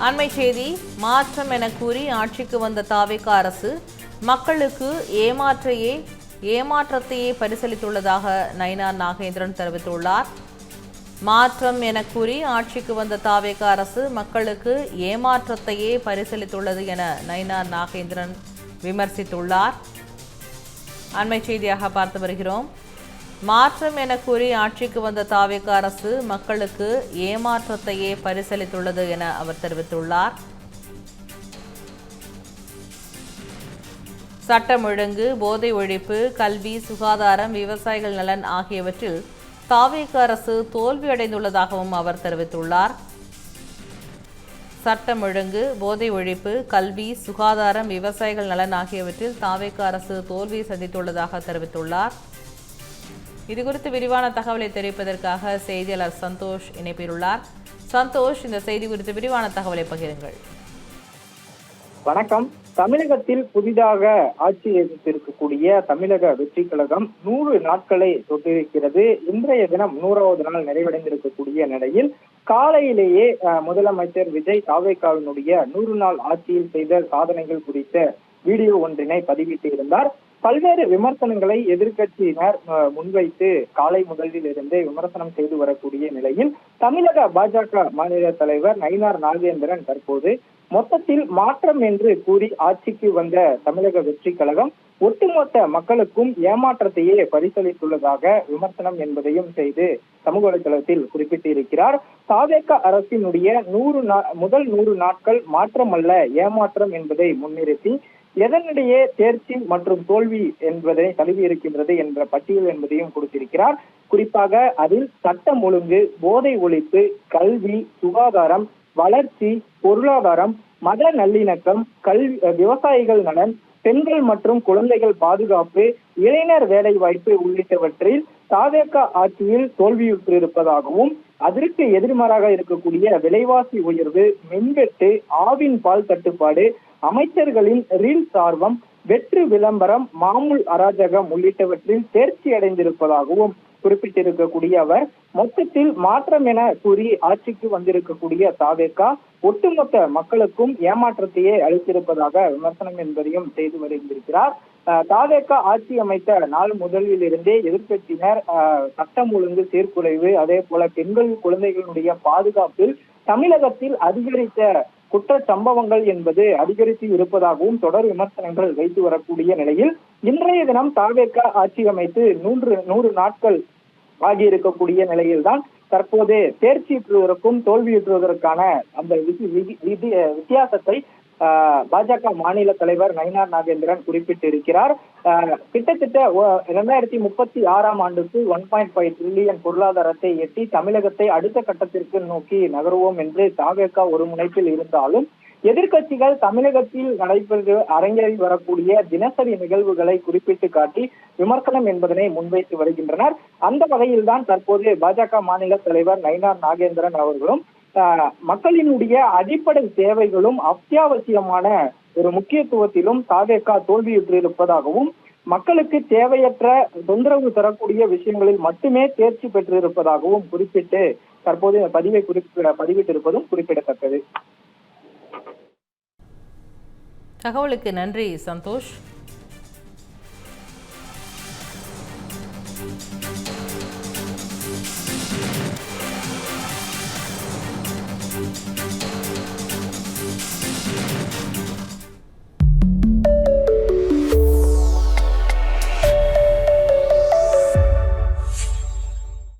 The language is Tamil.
அண்மை செய்தி. மாற்றம் என கூறி ஆட்சிக்கு வந்த தாவேக அரசு மக்களுக்கு ஏமாற்றத்தையே பரிசளித்துள்ளதாக நயினார் நாகேந்திரன் தெரிவித்துள்ளார். மாற்றம் என கூறி ஆட்சிக்கு வந்த தாவேக அரசு மக்களுக்கு ஏமாற்றத்தையே பரிசளித்துள்ளது என நயினார் நாகேந்திரன் விமர்சித்துள்ளார். அண்மை செய்தியாக பார்த்து வருகிறோம். மாற்றம் என கூறி ஆட்சிக்கு வந்த தாவேக அரசு மக்களுக்கு ஏமாற்றத்தையே பரிசளித்துள்ளது என அவர் தெரிவித்துள்ளார். சட்டம் ஒழுங்கு, போதை ஒழிப்பு, கல்வி, சுகாதாரம், விவசாயிகள் நலன் ஆகியவற்றில் தாவேக அரசு தோல்வியடைந்துள்ளதாகவும் அவர் தெரிவித்துள்ளார். சட்டம் ஒழுங்கு, போதை ஒழிப்பு, கல்வி, சுகாதாரம், விவசாயிகள் நலன் ஆகியவற்றில் தாவேக அரசு தோல்வியை சந்தித்துள்ளதாக தெரிவித்துள்ளார். இதுகுறித்து விரிவான தகவலை தெரிவிப்பதற்காக செய்தியாளர் சந்தோஷ் இணைப்பிலுள்ளார். சந்தோஷ், இந்த செய்தி குறித்து விரிவான தகவலை பகிருங்கள். வணக்கம். தமிழகத்தில் புதிதாக ஆட்சி ஏற்றிருக்கக்கூடிய தமிழக வெற்றி கழகம் 100 நாட்களை தொட்டிருக்கிறது. இன்றைய தினம் 100வது நாள் நிறைவடைந்திருக்கக்கூடிய நிலையில் காலையிலேயே முதலமைச்சர் விஜய் தாவேகாவினுடைய 100 நாள் ஆட்சியில் செய்த சாதனைகள் குறித்த வீடியோ ஒன்றினை பதிவிட்டிருந்தார். பல்வேறு விமர்சனங்களை எதிர்கட்சியினர் முன்வைத்து காலை முதலில் இருந்தே விமர்சனம் செய்து வரக்கூடிய நிலையில் தமிழக பாஜக மாநில தலைவர் நயினார் நாகேந்திரன் தற்போது மொத்தத்தில் மாற்றம் என்று கூறி ஆட்சிக்கு வந்த தமிழக வெற்றி கழகம் ஒட்டுமொத்த மக்களுக்கும் ஏமாற்றத்தையே பரிசளித்துள்ளதாக விமர்சனம் என்பதையும் செய்து சமூக வலைதளத்தில் குறிப்பிட்டிருக்கிறார். தாவேக அரசினுடைய முதல் 100 நாட்கள் மாற்றமல்ல ஏமாற்றம் என்பதை முன்னிறுத்தி எதனிடையே தேர்ச்சி மற்றும் தோல்வி என்பதை தழுவி இருக்கின்றது என்ற பட்டியல் என்பதையும் கொடுத்திருக்கிறார். குறிப்பாக அதில் சட்டம் ஒழுங்கு, போதை ஒழிப்பு, கல்வி, சுகாதாரம், வளர்ச்சி, பொருளாதாரம், மத நல்லிணக்கம், விவசாயிகள் நலன், பெண்கள் மற்றும் குழந்தைகள் பாதுகாப்பு, இளைஞர் வேலை வாய்ப்பு உள்ளிட்டவற்றில் தாவேக ஆட்சியில் தோல்வியுற்றிருப்பதாகவும் அதற்கு எதிர்மாறாக இருக்கக்கூடிய விலைவாசி உயர்வு, மின்வெட்டு, ஆவின் பால் தட்டுப்பாடு, அமைச்சர்களின் ரீல்ஸ் ஆர்வம், வெற்று விளம்பரம், மாமூல் அராஜகம் உள்ளிட்டவற்றில் தேர்ச்சி அடைந்திருப்பதாகவும் குறிப்பிட்டிருக்கக்கூடிய அவர் மொத்தத்தில் மாற்றம் என கூறி ஆட்சிக்கு வந்திருக்கக்கூடிய தாவேகா ஒட்டுமொத்த மக்களுக்கும் ஏமாற்றத்தையே அளித்திருப்பதாக விமர்சனம் என்பதையும் செய்து வருகின்றார். தாவேகா ஆட்சி அமைத்த நாள் முதலில் இருந்தே எதிர்கட்சியினர் சட்டம் ஒழுங்கு சீர்குலைவு, அதே போல பெண்கள் குழந்தைகளுடைய பாதுகாப்பில் தமிழகத்தில் அதிகரித்த குற்ற சம்பவங்கள் என்பது அதிகரித்து இருப்பதாகவும் தொடர் விமர்சனங்கள் வைத்து வரக்கூடிய நிலையில் இன்றைய தினம் தாவேகா ஆட்சி அமைத்து 100 நாட்கள் ஆகியிருக்கக்கூடிய நிலையில்தான் தற்போது தேர்ச்சியுற்றுவதற்கும் தோல்வியுற்றுவதற்கான அந்த வித்தியாசத்தை பாஜக மாநில தலைவர் நயினார் நாகேந்திரன் குறிப்பிட்டிருக்கிறார். கிட்டத்தட்ட 2036ஆம் ஆண்டுக்கு 1.5 டிரில்லியன் பொருளாதாரத்தை எட்டி தமிழகத்தை அடுத்த கட்டத்திற்கு நோக்கி நகருவோம் என்று தாவேகா ஒரு முனைப்பில் இருந்தாலும் எதிர்கட்சிகள் தமிழகத்தில் நடைபெற்று அரங்கேறி வரக்கூடிய தினசரி நிகழ்வுகளை குறிப்பிட்டு காட்டி விமர்சனம் என்பதனை முன்வைத்து வருகின்றனர். அந்த வகையில்தான் தற்போது பாஜக மாநில தலைவர் நயினார் நாகேந்திரன் அவர்களும் மக்களினுடைய அடிப்படை தேவைகளும் அத்தியாவசியமான ஒரு முக்கியத்துவத்திலும் தாவேகா தோல்வியுற்றிருப்பதாகவும் மக்களுக்கு தேவையற்ற தொந்தரவு தரக்கூடிய விஷயங்களில் மட்டுமே தேர்ச்சி பெற்றிருப்பதாகவும் குறிப்பிட்டு தற்போது பதிவிட்டிருப்பதும் குறிப்பிடத்தக்கது. தகவலுக்கு நன்றி சந்தோஷ்.